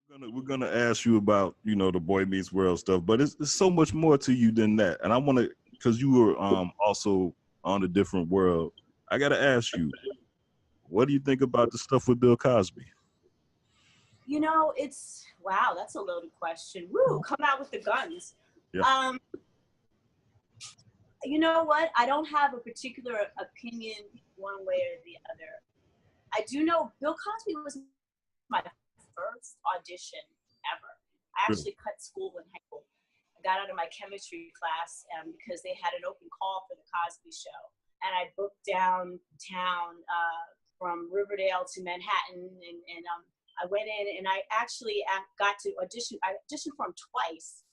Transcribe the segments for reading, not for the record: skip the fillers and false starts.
We're gonna ask you about the Boy Meets World stuff, but it's so much more to you than that. And I want to, because you were also on a different world. I gotta ask you, what do you think about the stuff with Bill Cosby? It's wow, that's a loaded question. Woo, come out with the guns. Yeah. You know what? I don't have a particular opinion one way or the other. I do know Bill Cosby was my first audition ever. I actually cut school in high school. I got out of my chemistry class because they had an open call for the Cosby Show, and I booked downtown from Riverdale to Manhattan, and I went in and I actually got to audition. I auditioned for him twice,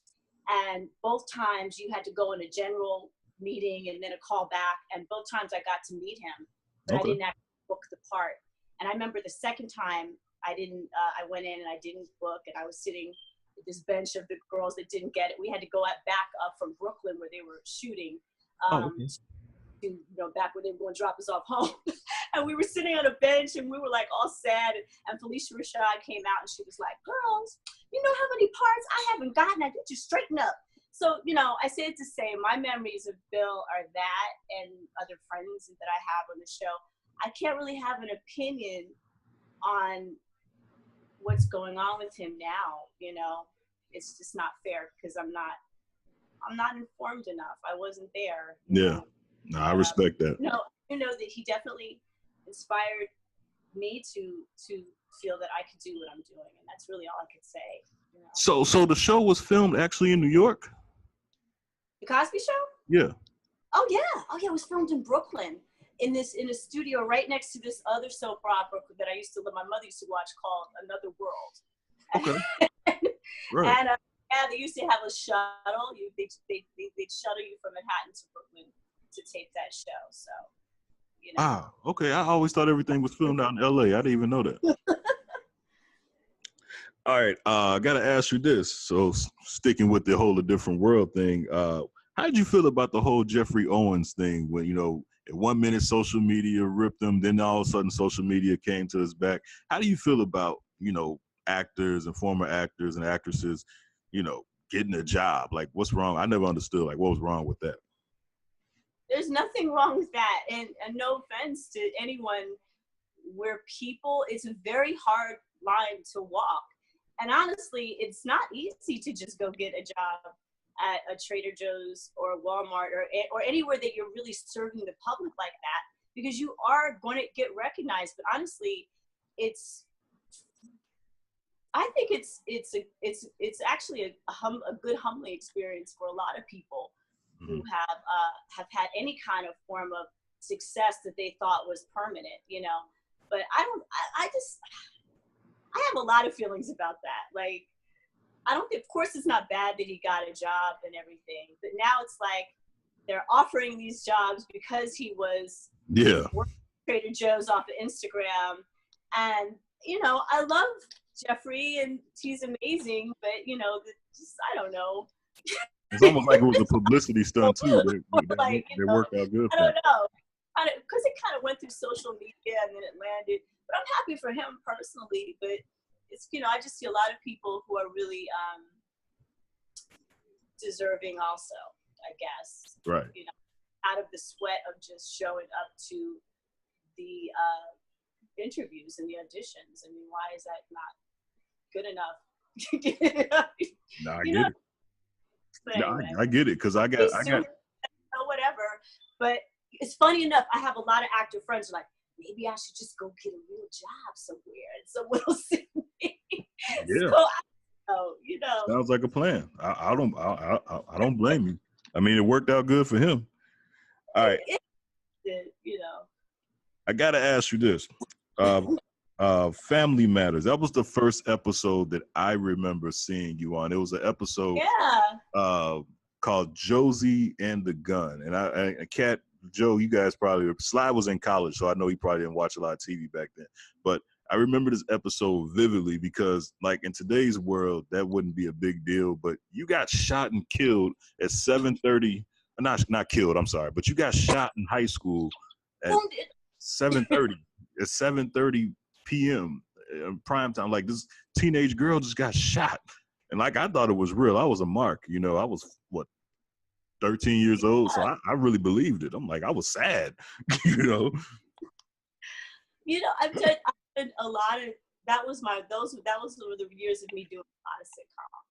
and both times you had to go in a general meeting and then a call back, and both times I got to meet him, but I didn't actually book the part. And I remember the second time I went in and I didn't book, and I was sitting at this bench of the girls that didn't get it. We had to go back up from Brooklyn where they were shooting, to back where they were going to drop us off home. And we were sitting on a bench and we were like all sad. And Felicia Rashad came out and she was like, girls, you know how many parts I haven't gotten? I need to straighten up. So, I say it to say my memories of Bill are that and other friends that I have on the show. I can't really have an opinion on what's going on with him now. It's just not fair because I'm not informed enough. I wasn't there. Yeah. No, I respect that. You know that he definitely inspired me to feel that I could do what I'm doing, and that's really all I could say. So the show was filmed actually in New York? The Cosby Show? Yeah. Oh yeah, it was filmed in Brooklyn in a studio right next to this other soap opera that I used to live. My mother used to watch called Another World. Okay. Right. And they used to have a shuttle. They'd shuttle you from Manhattan to Brooklyn to tape that show. So, okay. I always thought everything was filmed out in LA. I didn't even know that. All right. I got to ask you this. So sticking with the whole different world thing, how did you feel about the whole Jeffrey Owens thing when, at 1 minute social media ripped him, then all of a sudden social media came to his back? How do you feel about, actors and former actors and actresses, getting a job? Like, what's wrong? I never understood, what was wrong with that? There's nothing wrong with that. And no offense to anyone, it's a very hard line to walk. And honestly, it's not easy to just go get a job at a Trader Joe's or Walmart or anywhere that you're really serving the public like that, because you are going to get recognized. But honestly, I think it's actually a good humbling experience for a lot of people who have had any kind of form of success that they thought was permanent, But I have a lot of feelings about that. Like, I don't think, of course, it's not bad that he got a job and everything, but now it's like they're offering these jobs because he was working at Trader Joe's off of Instagram. And, I love Jeffrey and he's amazing, but, I don't know. It's almost like it was a publicity stunt too. They worked out good. I don't know, because it kind of went through social media and then it landed. But I'm happy for him personally. But it's I just see a lot of people who are really deserving also, I guess. Right. Out of the sweat of just showing up to the interviews and the auditions. I mean, why is that not good enough? No, I get it. But anyway, I get it because I got whatever. But it's funny enough, I have a lot of actor friends who are like, maybe I should just go get a real job somewhere and someone will see me. Yeah. So, sounds like a plan. I don't blame you. I mean, it worked out good for him. All right. I gotta ask you this. Family Matters. That was the first episode that I remember seeing you on. It was an episode called Josie and the Gun. And Cat, Joe, you guys probably, Sly was in college, so I know he probably didn't watch a lot of TV back then. But I remember this episode vividly because, like, in today's world, that wouldn't be a big deal. But you got shot and killed at 7:30. Not killed, I'm sorry. But you got shot in high school at 7:30. At 7:30 p.m. prime time, like this teenage girl just got shot. And like, I thought it was real. I was a mark, you know, I was what, 13 years old. So I really believed it. I'm like, I was sad, you know? You know, I've done a lot of, that was the years of me doing a lot of sitcom.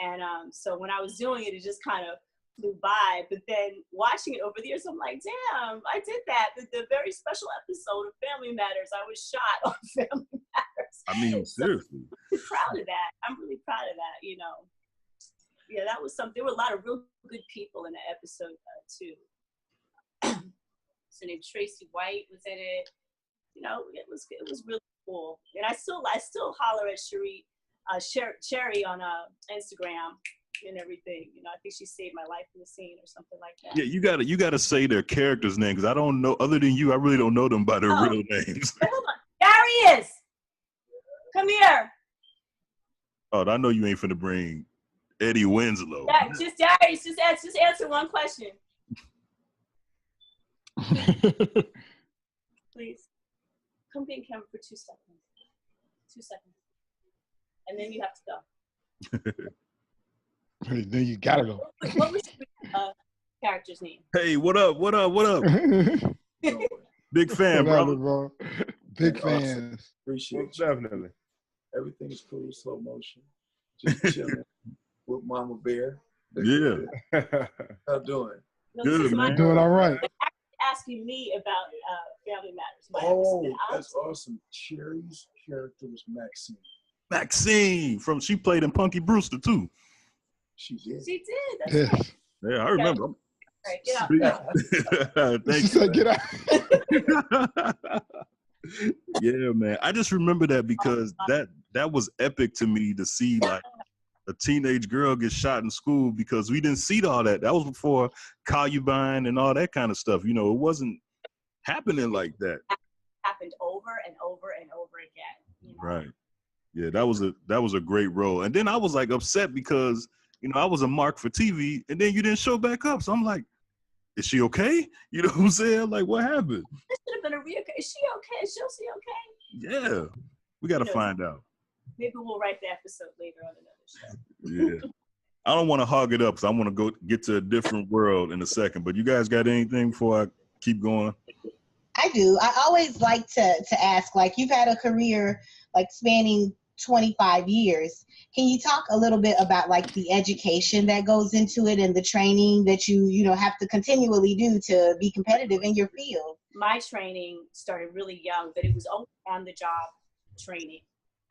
And so when I was doing it, it just kind of flew by. But then watching it over the years, I'm like, damn, I did that. The very special episode of Family Matters, I was shot on Family Matters. I mean, seriously. I'm proud of that. I'm really proud of that, you know. Yeah, that was something. There were a lot of real good people in the episode too. So named Tracy White was in it. You know, it was really cool. And I still holler at Sherry on Instagram and everything. You know, I think she saved my life in the scene or something like that. Yeah, you gotta say their characters' name, because I don't know, other than you, I really don't know them by their real names. Hey, hold on. There he is. Come here. Oh, I know you ain't finna bring Eddie Winslow. Yeah, just answer one question. Please. Come be in camera for 2 seconds. 2 seconds. And then you have to go. Then you gotta go. What was your character's name? Hey, what up? Big fan, bro. Big fans. Appreciate you. Definitely. Everything is cool, slow motion. Just chilling with Mama Bear. Yeah. How doing? Good, man. Doing all right. Asking me about Family Matters. Oh, that's awesome. Cherry's character was Maxine. Maxine she played in Punky Brewster too. She did. That's right. Yeah, I remember. All right, get out. Thank you. Get out. Yeah, man. I just remember that because that was epic to me to see like a teenage girl get shot in school, because we didn't see all that. That was before Columbine and all that kind of stuff. You know, it wasn't happening like that. It happened over and over and over again. You know? Right. Yeah, that was a great role. And then I was like upset because, you know, I was a mark for TV, and then you didn't show back up. So I'm like, is she okay? You know what I'm saying? Like, what happened? This should have been a reoccurring. Is she okay? Is Chelsea okay? Yeah. We got to find out. Maybe we'll write the episode later on another show. Yeah. I don't want to hog it up because I want to go get to a different world in a second. But you guys got anything before I keep going? I do. I always like to ask, like, you've had a career like spanning 25 years. Can you talk a little bit about like the education that goes into it and the training that you have to continually do to be competitive in your field? My training started really young, but it was only on the job training.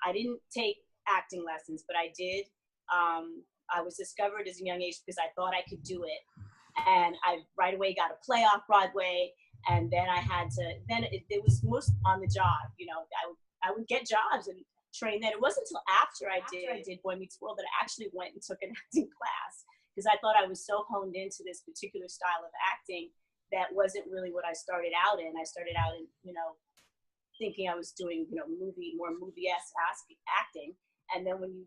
I didn't take acting lessons, but I did. I was discovered as a young age because I thought I could do it. And I right away got a play off Broadway. And then I had to, it was most on the job. You know, I would get jobs and train then. It wasn't until after I did Boy Meets World that I actually went and took an acting class, because I thought I was so honed into this particular style of acting that wasn't really what I started out in. I started out in, you know, thinking I was doing, you know, more movie-esque acting. And then when you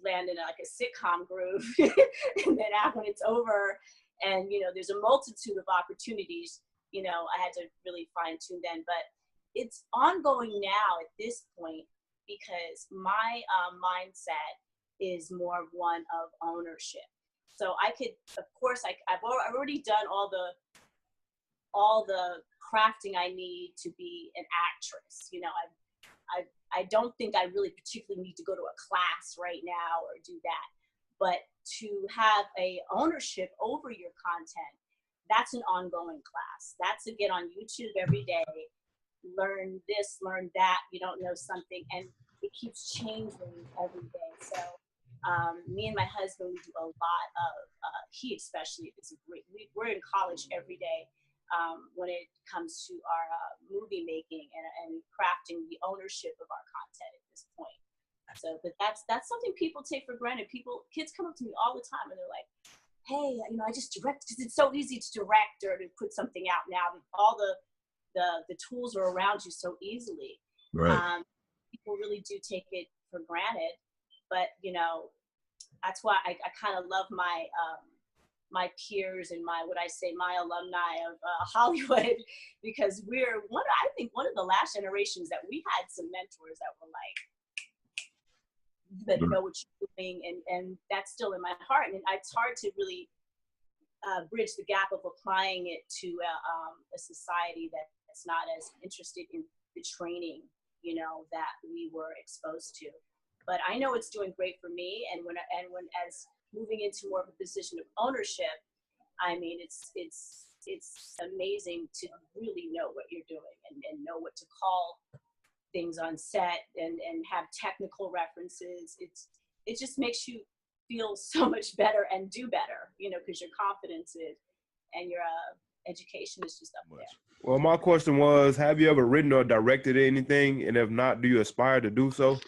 land in like a sitcom groove, and then when it's over and, you know, there's a multitude of opportunities, you know, I had to really fine tune then. But it's ongoing now at this point, because my mindset is more one of ownership. So I could, of course, I've already done all the crafting I need to be an actress. You know, I don't think I really particularly need to go to a class right now or do that. But to have a ownership over your content, that's an ongoing class. That's to get on YouTube every day, learn this, learn that. You don't know something, and it keeps changing every day. So me and my husband, we do a lot of, he especially is we're in college every day when it comes to our movie making and crafting the ownership of our content at this point. So, but that's something people take for granted. Kids come up to me all the time and they're like, hey, you know, I just direct, because it's so easy to direct or to put something out now. All the tools are around you so easily. Right. People really do take it for granted, but you know, that's why I kind of love my my peers and my alumni of Hollywood, because we're one of the last generations that we had some mentors that were like, you better know what you're doing, and that's still in my heart. And it's hard to really bridge the gap of applying it to a society that's not as interested in the training, you know, that we were exposed to. But I know it's doing great for me, and when as moving into more of a position of ownership, I mean, it's amazing to really know what you're doing and know what to call things on set and have technical references. It just makes you feel so much better and do better, you know, because your confidence is and your education is just up there. Well, my question was, have you ever written or directed anything? And if not, do you aspire to do so?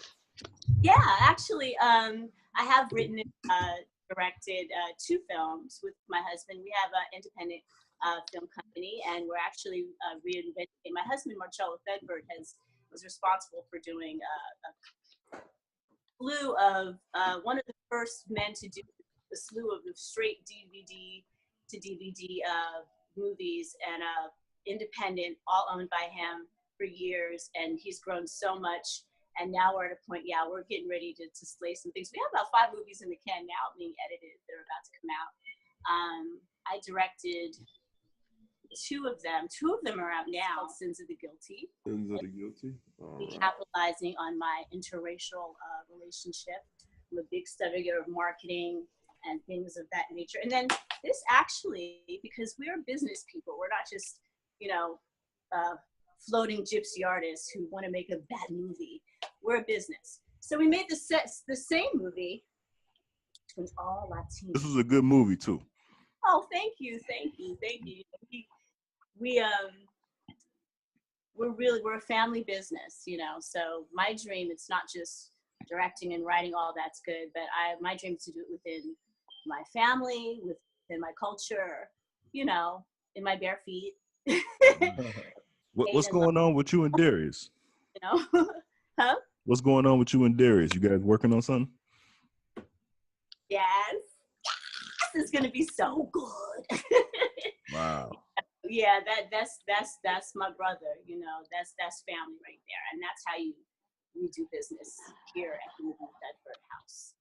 Yeah, actually, I have written and directed 2 films with my husband. We have an independent film company, and we're actually reinventing. My husband, Marcello Thedford, was responsible for doing a slew of one of the first men to do a slew of the straight DVD to DVD movies, and independent, all owned by him for years. And he's grown so much. And now we're at a point, we're getting ready to slay some things. We have about 5 movies in the can now being edited that are about to come out. I directed 2 of them. 2 of them are out now, Sins of the Guilty. Sins of the Guilty. Capitalizing on my interracial relationship. I'm a big studier of marketing and things of that nature. And then this actually, because we're business people, we're not just, you know, floating gypsy artists who want to make a bad movie. We're a business. So we made the same movie. It was all Latino. This was a good movie too. Oh, thank you. We're a family business, you know. So my dream, it's not just directing and writing, all that's good, but my dream is to do it within my family, within my culture, you know, in my bare feet. What's going on with you and Darius? You know, huh? What's going on with you and Darius? You guys working on something? Yes. This is gonna be so good. Wow. Yeah, that's my brother. You know, that's family right there, and that's how we do business here at the Bedford House.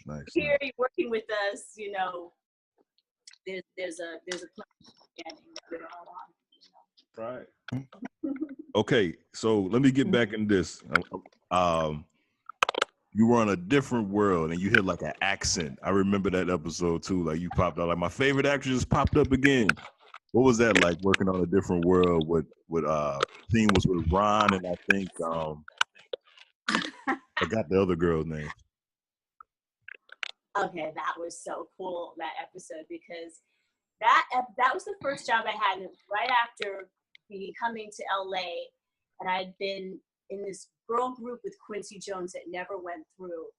Nice. Here, you're working with us. You know, there's a plan that we're all on. Right. Okay, so let me get back in this. You were on a different world and you had like an accent. I remember that episode too. Like you popped out, like my favorite actress popped up again. What was that like working on a different world? What theme was with Ron, and I think I got the other girl's name. Okay, that was so cool, that episode, because that was the first job I had right after coming to LA, and I'd been in this girl group with Quincy Jones that never went through,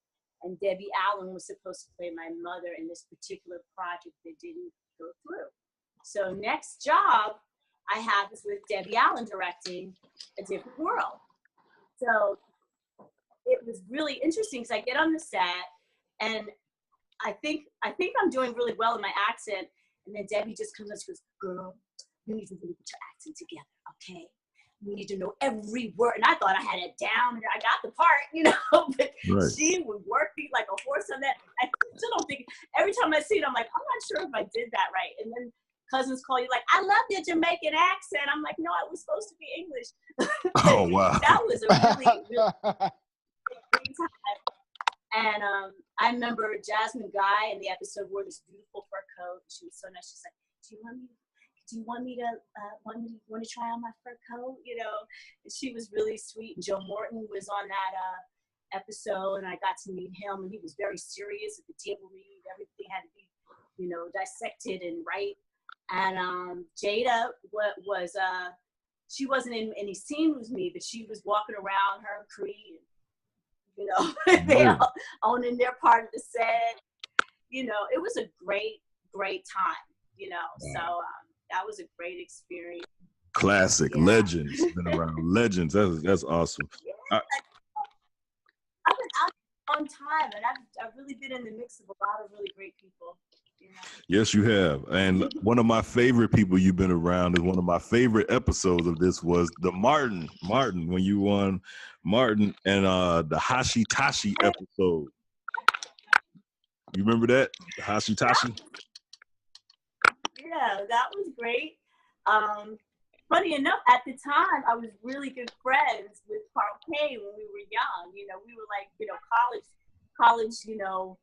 and Debbie Allen was supposed to play my mother in this particular project that didn't go through. So next job I have is with Debbie Allen directing A Different World. So it was really interesting because I get on the set and I think I'm doing really well in my accent, and then Debbie just comes up and goes, "Girl, you need to really put your accent together, okay? You need to know every word." And I thought I had it down, and I got the part, you know, but right. She would work me like a horse on that. I still don't think, every time I see it, I'm like, I'm not sure if I did that right. And then cousins call you like, "I love your Jamaican accent." I'm like, no, it was supposed to be English. Oh, wow. That was a really great time. And I remember Jasmine Guy in the episode wore this beautiful fur coat. She was so nice. She's like, do you want me to try on my fur coat? You know, and she was really sweet. And Joe Morton was on that episode, and I got to meet him, and he was very serious at the table read. Everything had to be, you know, dissected and right. And Jada was she wasn't in any scene with me, but she was walking around, her and Cree, and, you know, they all owning their part of the set. You know, it was a great time, you know. So that was a great experience. Classic, yeah. Legends, been around legends. That's awesome. Yeah. I've been out a long time, and I've really been in the mix of a lot of really great people. You know? Yes, you have. And one of my favorite people you've been around is one of my favorite episodes of this was the Martin, when you won Martin and the Hashitashi episode. You remember that? The Hashitashi? Yeah, that was great. Funny enough, at the time, I was really good friends with Parquet when we were young. You know, we were like, you know, college, you know.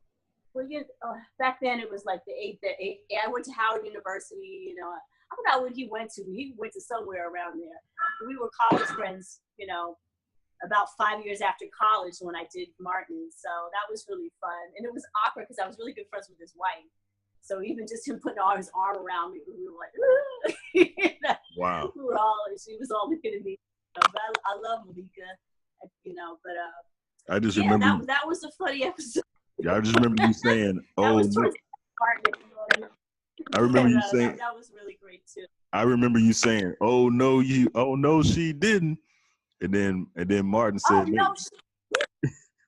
Well, back then it was like the eight. I went to Howard University. You know, I forgot what he went to. He went to somewhere around there. We were college friends. You know, about 5 years after college when I did Martin. So that was really fun, and it was awkward because I was really good friends with his wife. So even just him putting all his arm around me, we were like, you know, wow. She was all looking at me. But I love Malika, you know. But I just remember that was a funny episode. Yeah, I just remember you saying, "Oh." I remember you saying that was really great too. I remember you saying, "Oh no, she didn't," and then Martin said, "Oh no,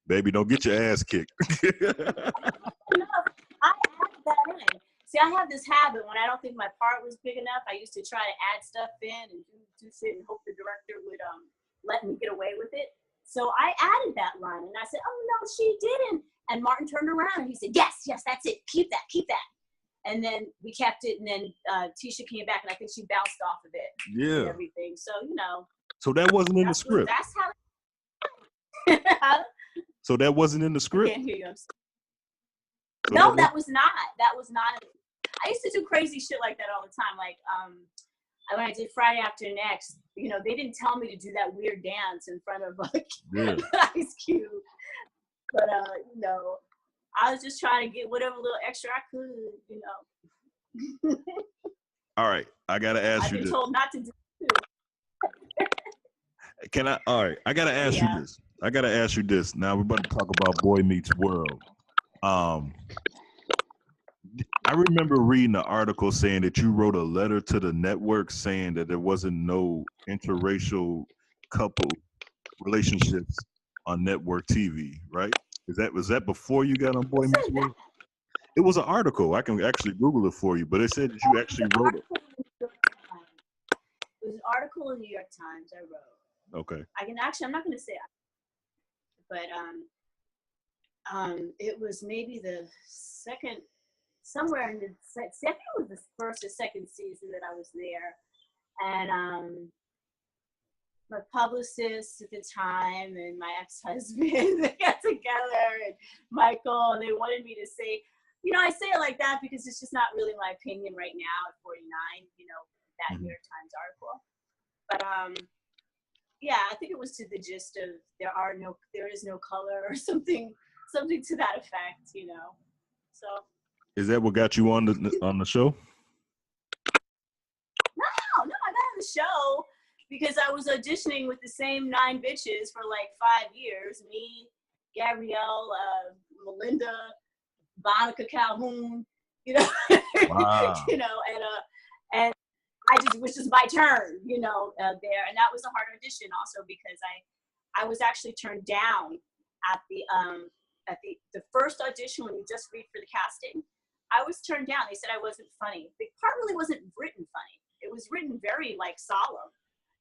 baby, don't get your ass kicked." I added that in. See, I have this habit when I don't think my part was big enough. I used to try to add stuff in and do shit and hope the director would let me get away with it. So I added that line and I said, "Oh no, she didn't." And Martin turned around and he said, yes, that's it. Keep that. And then we kept it. And then Tisha came back and I think she bounced off of it. Yeah. And everything. So, you know. So that wasn't in the script. That's how. So that wasn't in the script. I can't hear you. No, that was not. That was not. I used to do crazy shit like that all the time. Like when I did Friday After Next, you know, they didn't tell me to do that weird dance in front of Ice Cube. But, you know, I was just trying to get whatever little extra I could, you know. All right. I got to ask you this. I've been told not to do it. All right. I got to ask you this. I got to ask you this. Now we're about to talk about Boy Meets World. I remember reading an article saying that you wrote a letter to the network saying that there wasn't no interracial couple relationships on network TV, right? Was that before you got on Boy Meets World? It was an article. I can actually Google it for you, but it said that you actually wrote it. It was an article in the New York Times I wrote. Okay. I'm not going to say it, but it was maybe the second, somewhere in the, I think it was the first or second season that I was there. And my publicist at the time and my ex-husband, they got together, and Michael, and they wanted me to say, you know, I say it like that because it's just not really my opinion right now at 49, you know, that New York Times article. But yeah, I think it was to the gist of there is no color or something to that effect, you know. So is that what got you on the show? No, I got on the show because I was auditioning with the same 9 bitches for like 5 years. Me, Gabrielle, Melinda, Monica Calhoun, you know. Wow. You know, and I just was just my turn, you know, there. And that was a hard audition also because I was actually turned down at the first audition when you just read for the casting. I was turned down. They said I wasn't funny. The part really wasn't written funny. It was written very like solemn.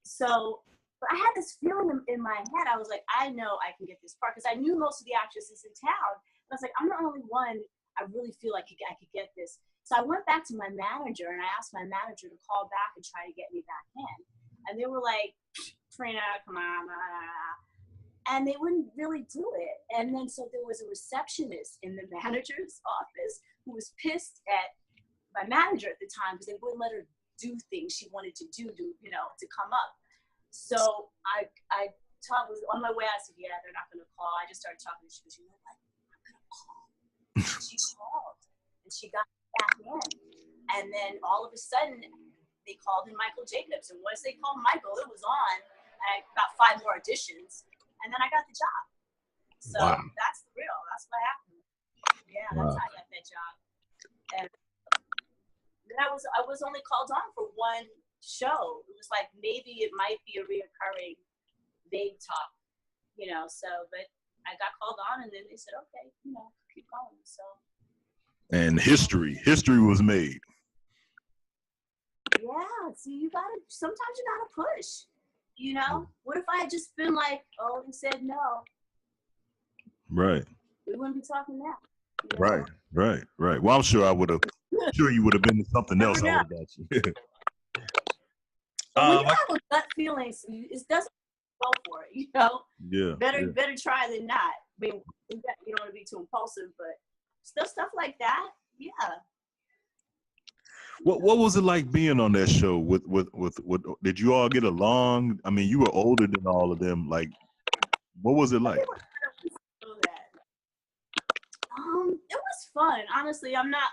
So, but I had this feeling in my head. I was like, I know I can get this part because I knew most of the actresses in town. And I was like, I'm the only one. I really feel like I could get this. So I went back to my manager and I asked my manager to call back and try to get me back in. And they were like, Trina, come on. And they wouldn't really do it. And then so there was a receptionist in the manager's office who was pissed at my manager at the time because they wouldn't let her do things she wanted to do to come up. So I was on my way. I said, yeah, they're not going to call. I just started talking. She goes, you know what? I'm going to call. She called and she got back in. And then all of a sudden they called in Michael Jacobs. And once they called Michael, it was on. I got 5 more auditions. And then I got the job. So That's the real. That's what happened. Yeah, that's how I got that job. And then I was only called on for 1 show. It was like maybe it might be a reoccurring vague talk, you know. So, but I got called on, and then they said, okay, you know, keep going. So. And history was made. Yeah, see, sometimes you gotta push. You know, what if I had just been like, oh, and said no? Right. We wouldn't be talking now. You know? Right. Well, I'm sure you would have been something else all about you. When you have a gut feeling, it doesn't go for it, you know? Yeah. Better try than not. I mean, you don't want to be too impulsive, but stuff like that, yeah. What was it like being on that show with did you all get along? I mean, you were older than all of them. Like, what was it like? It was fun. Honestly, I'm not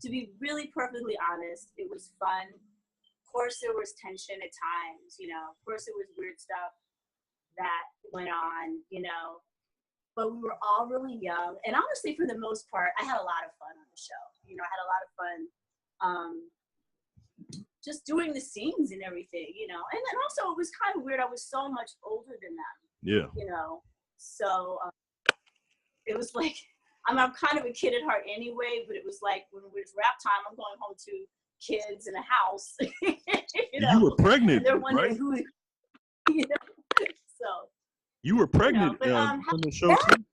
to be really perfectly honest, it was fun. Of course there was tension at times, you know. Of course there was weird stuff that went on, you know. But we were all really young. And honestly, for the most part, I had a lot of fun on the show. You know, I had a lot of fun just doing the scenes and everything, you know. And then also it was kind of weird. I was so much older than them. Yeah. You know, so it was like, I'm kind of a kid at heart anyway, but it was like when it was rap time, I'm going home to kids in a house. You were pregnant, they're wondering right? who, you know, so. You were pregnant from the show too?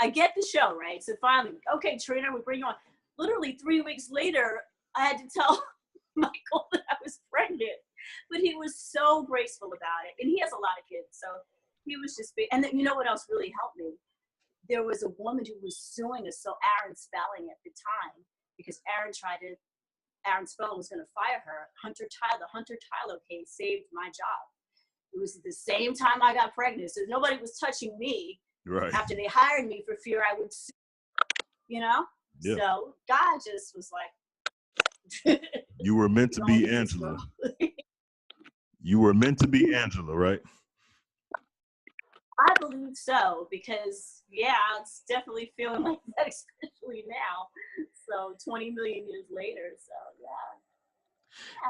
I get the show, right? So finally, okay, Trina, we bring you on. Literally 3 weeks later, I had to tell Michael that I was pregnant, but he was so graceful about it. And he has a lot of kids, so he was just big. And then, you know what else really helped me? There was a woman who was suing us, so Aaron Spelling at the time, because Aaron Spelling was going to fire her. The Hunter Tyler case saved my job. It was at the same time I got pregnant, so nobody was touching me. Right. After they hired me for fear I would sue, you know? Yeah. So God just was like, you were meant to be Angela. You were meant to be Angela, right? I believe so, because yeah, it's definitely feeling like that, especially now. So 20 million years later, so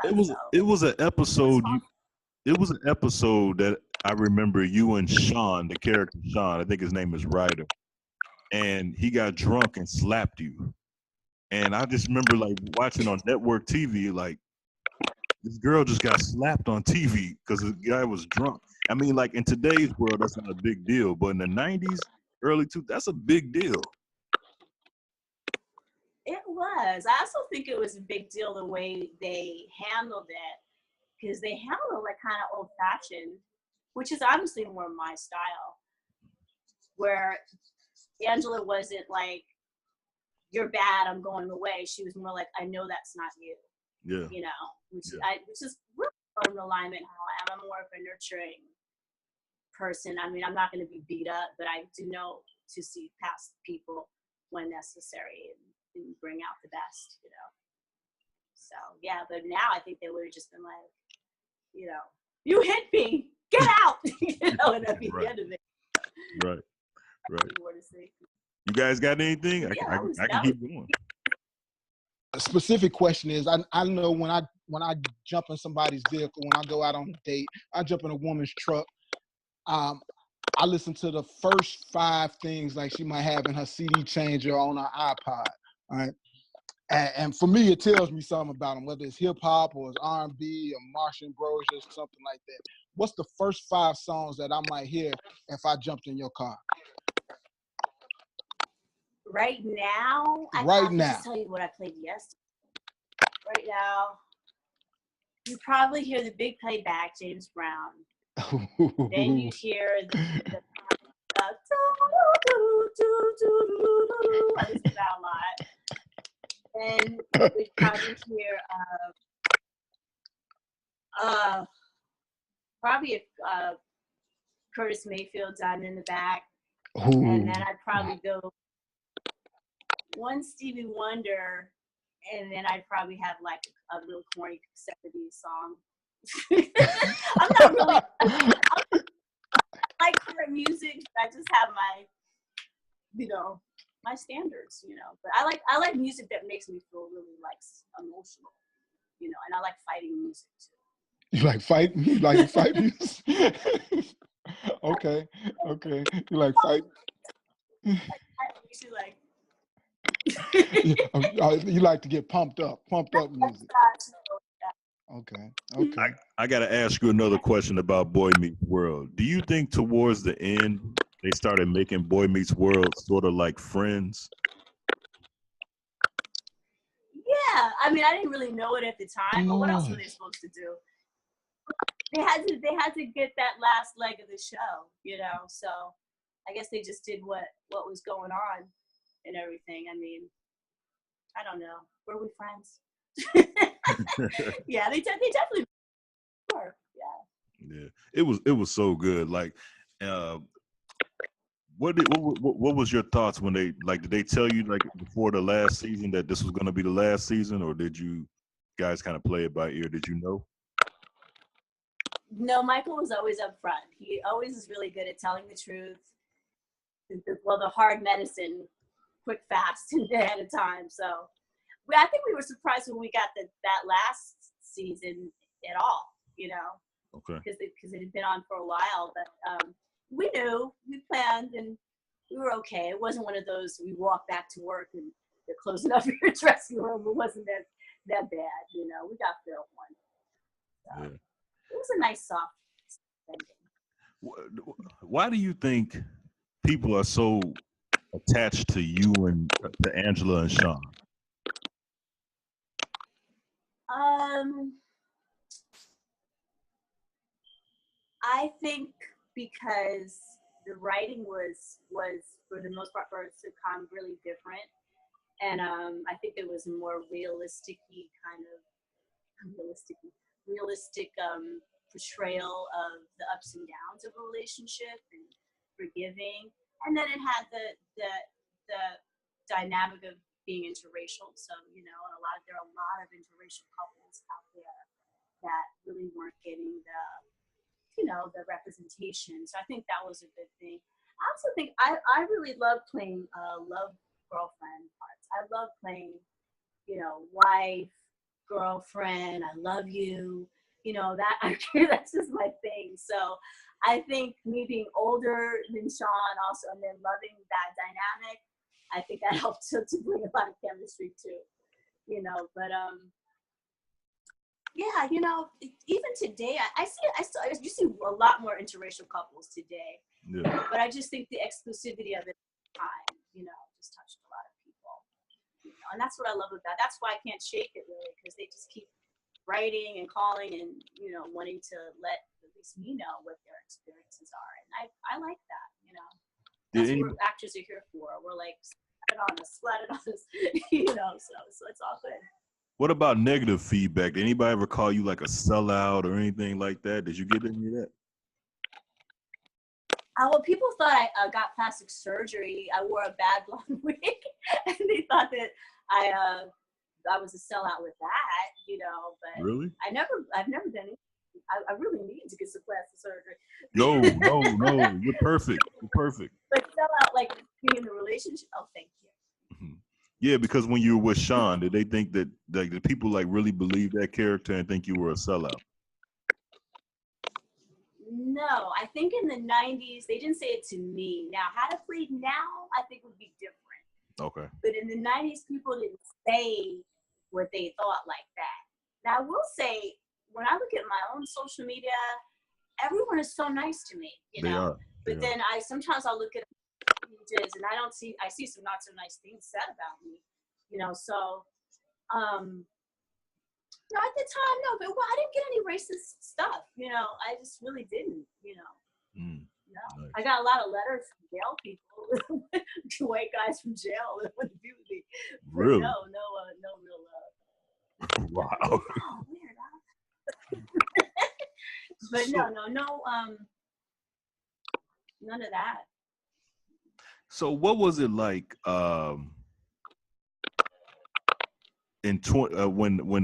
yeah. It was an episode. It was an episode that I remember you and Sean, the character Sean, I think his name is Ryder, and he got drunk and slapped you. And I just remember like watching on network TV, like this girl just got slapped on TV because the guy was drunk. I mean, like in today's world, that's not a big deal, but in the 90s, early 2000s, that's a big deal. It was. I also think it was a big deal the way they handled it, because they handled it like kind of old-fashioned, which is obviously more my style, where Angela wasn't like, you're bad, I'm going away. She was more like, I know that's not you. Yeah. You know, which is really more in alignment how I am. I'm more of a nurturing person. I mean, I'm not going to be beat up, but I do know to see past people when necessary and bring out the best, you know. So, yeah, but now I think they would have just been like, you know, you hit me, get out, you know, and that'd be the end of it. Right. You guys got anything? I can keep going. A specific question is, I know when I jump in somebody's vehicle, when I go out on a date, I jump in a woman's truck, I listen to the first 5 things like she might have in her CD changer on her iPod, all right? And for me, it tells me something about them, whether it's hip hop or it's R&B or Martian Bros or something like that. What's the first 5 songs that I might hear if I jumped in your car? Right now, I have to tell you what I played yesterday. Right now, you probably hear the big playback, James Brown. Then you hear the I listen to that a lot. And you probably hear probably Curtis Mayfield down in the back. Ooh. And then I'd probably go one Stevie Wonder, and then I'd probably have like a little corny 70s song. I'm not really I like current music. I just have my, you know, my standards, you know. But I like music that makes me feel really like emotional, you know. And I like fighting music too. You like fight? You like fight music? Okay. You like fight? I usually like You like to get pumped up music. Okay. I got to ask you another question about Boy Meets World. Do you think towards the end they started making Boy Meets World sort of like Friends? Yeah, I mean, I didn't really know it at the time, but what else were they supposed to do? They had to get that last leg of the show, you know. So I guess they just did what was going on and everything. I mean, I don't know. Were we friends? Yeah, they definitely were. Yeah. It was so good. Like, what was your thoughts when they did they tell you like before the last season that this was going to be the last season, or did you guys kind of play it by ear? Did you know? No, Michael was always upfront. He always is really good at telling the truth. Well, the hard medicine, quick, fast, and ahead of time. So, I think we were surprised when we got that last season at all. You know, okay, because it had been on for a while. But we knew, we planned, and we were okay. It wasn't one of those we walk back to work and they're closing up your dressing room. It wasn't that bad. You know, we got through one. So. Yeah. It was a nice soft ending. Why do you think people are so attached to you and to Angela and Sean? I think because the writing was for the most part for a sitcom really different, and I think it was a more realistic portrayal of the ups and downs of a relationship and forgiving, and then it had the dynamic of being interracial. So you know, there are a lot of interracial couples out there that really weren't getting the representation. So I think that was a good thing. I also think I really love playing love girlfriend parts. I love playing, wife, girlfriend, I love you, that's just my thing. So I think me being older than Sean also, and then loving that dynamic, I think that helped to bring a lot of chemistry too, but yeah, even today, you see a lot more interracial couples today. Yeah. But I just think the exclusivity of it at the time, just touched a lot of people. And that's what I love about. That's why I can't shake it really, because they just keep writing and calling and wanting to let at least me know what their experiences are, and I like that. That's what actors are here for. We're like, splat it on us, so it's all good. What about negative feedback? Did anybody ever call you like a sellout or anything like that? Did you get any of that? Well, people thought I got plastic surgery. I wore a bad blonde wig, and they thought that I was a sellout with that, But really, I've never done it. I really need to get some plastic surgery. No, you're perfect. You're perfect. But sellout, like being in a relationship. Oh, thank you. Mm-hmm. Yeah, because when you were with Sean, did they think that like the people like really believe that character and think you were a sellout? No, I think in the 90s, they didn't say it to me. Now, how to played now, I think would be different. Okay. But in the 90s, people didn't say what they thought like that. Now, I will say, when I look at my own social media, everyone is so nice to me, They are. But then sometimes I'll look at pages and I see some not so nice things said about me, so, no, at the time, no, but I didn't get any racist stuff, I just really didn't, No, nice. I got a lot of letters from jail people, white guys from jail that wanted to be with me. But really? No real love. Wow. Oh, weird, huh? But so, no, none of that. So what was it like when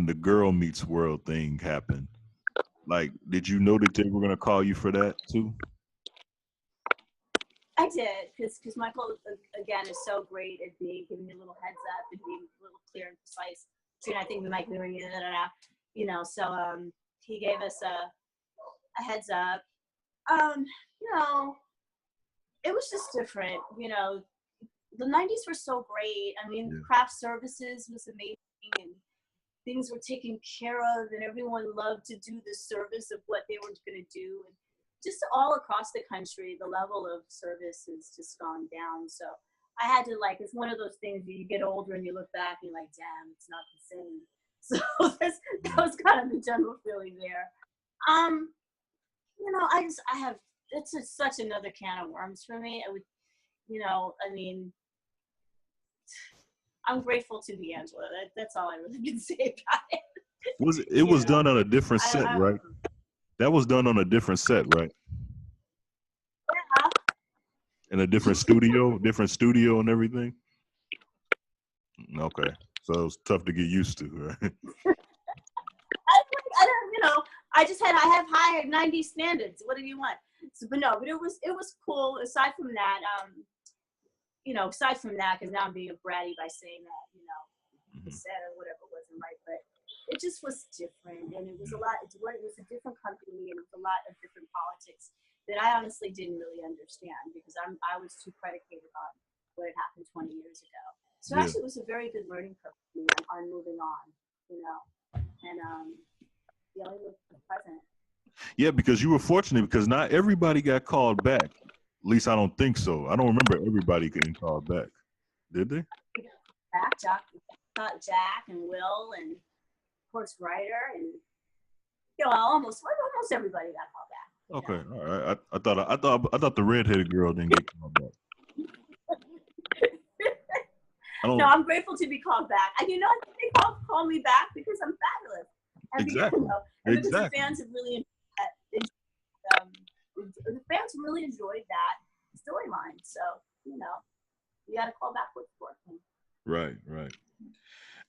the Girl Meets World thing happened? Like, did you know that they were gonna call you for that too? I did, because Michael again is so great at giving me a little heads up and being a little clear and precise. Trina, I think we might be doing it, so he gave us a heads up. It was just different, the 90s were so great. I mean, craft services was amazing, and things were taken care of, and everyone loved to do the service of what they were going to do. And just all across the country, the level of service has just gone down. So I had to, like, it's one of those things where you get older and you look back and you're like, damn, it's not the same. So that was kind of the general feeling there. You know, I have, it's such another can of worms for me. I would, you know, I mean, I'm grateful to D'Angelo. That's all I really can say about it. It was done on a different set, right? That was done on a different set, right? Yeah. In a different studio and everything? Okay. So it's tough to get used to, right? I don't, you know, I have higher 90s standards. What do you want? So, but it was cool. Aside from that, you know, because now I'm being a bratty by saying that, you know, the set or whatever wasn't right, but it just was different, and it was a lot. It was a different company, and it was a lot of different politics that I honestly didn't really understand because I was too predicated on what had happened 20 years ago. So actually, it was a very good learning curve for me on moving on, you know, and dealing with the present. Yeah, because you were fortunate because not everybody got called back. At least I don't think so. I don't remember everybody getting called back. Did they? Back, Jack and Will and of course Ryder and you know almost everybody got called back. Okay, all right. I thought the redheaded girl didn't get called back. No, I'm grateful to be called back. And you know, they call me back because I'm fabulous. And exactly. Because the fans have really enjoyed that. The fans really enjoyed that storyline. So, you know, you got to call back what's working. Right.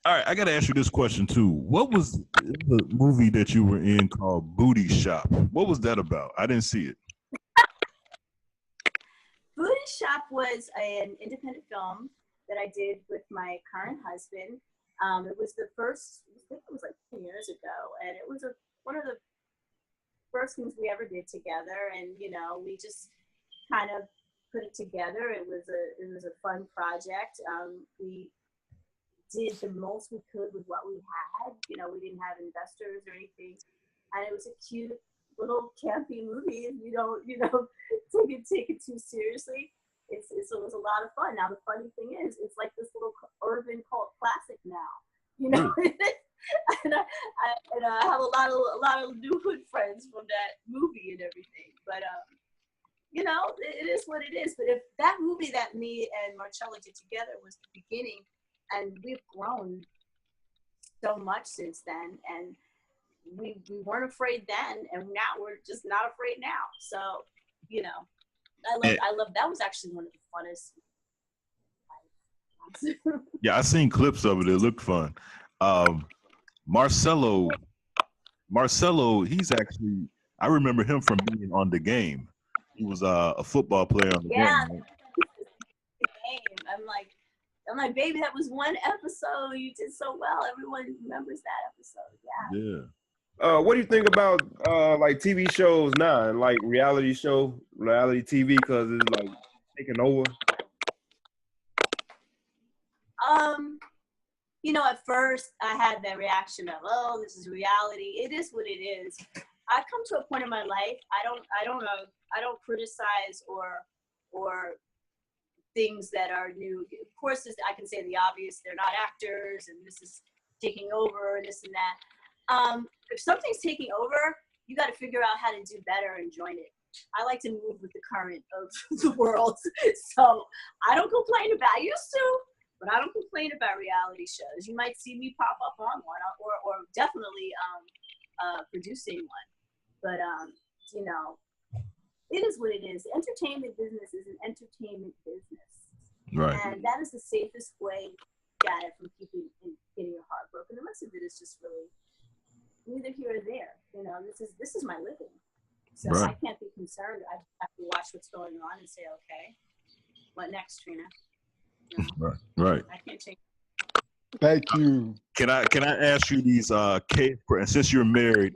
All right, I got to ask you this question too. What was the movie that you were in called Booty Shop? What was that about? I didn't see it. Booty Shop was an independent film that I did with my current husband. It was the first, I think it was like 10 years ago, and it was one of the first things we ever did together. And you know, we just kind of put it together. It was a fun project. We did the most we could with what we had. You know, we didn't have investors or anything, and it was a cute little campy movie. If you don't, you know, take it too seriously. It was a lot of fun. Now the funny thing is, it's like this little urban cult classic now. You know, and I have a lot of new hood friends from that movie and everything. But you know, it is what it is. But if that movie that me and Marcella did together was the beginning, and we've grown so much since then, and we weren't afraid then, and now we're just not afraid now. So, you know. I love that was actually one of the funnest. Yeah, I seen clips of it. It looked fun. Marcelo, he's actually, I remember him from being on The Game. He was a football player on The Game. Right? The Game. I'm like, baby, that was one episode. You did so well. Everyone remembers that episode. Yeah. What do you think about like TV shows now and like reality TV because it's like taking over? You know, at first I had that reaction of, oh, this is reality. It is what it is. I've come to a point in my life. I don't criticize or things that are new. Of course, I can say the obvious. They're not actors, and this is taking over, this and that. If something's taking over, you got to figure out how to do better and join it. I like to move with the current of the world. So I don't complain about, I used to, but I don't complain about reality shows. You might see me pop up on one or definitely producing one. But, you know, it is what it is. The entertainment business is an entertainment business. Right. And that is the safest way to get it from getting your heart broken. The rest of it is just really neither here or there. You know, this is my living. So right. I can't be concerned. I have to watch what's going on and say, okay, what next, Trina? No. Right. I can't change. Thank you. Can I ask you these cave? And since you're married,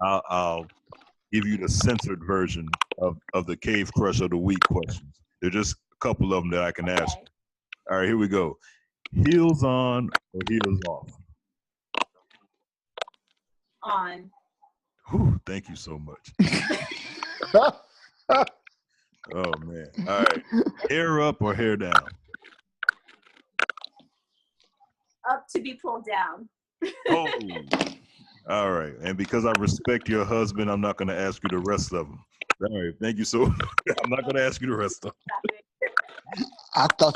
I'll give you the censored version of the Cave Crush of the Week questions. There's just a couple of them that I can ask. All right, here we go. Heels on or heels off? On. Whew, thank you so much. Oh, man. All right. Hair up or hair down? Up to be pulled down. Oh. All right. And because I respect your husband, I'm not going to ask you the rest of them. All right. Thank you so much. I'm not going to ask you the rest of them. I thought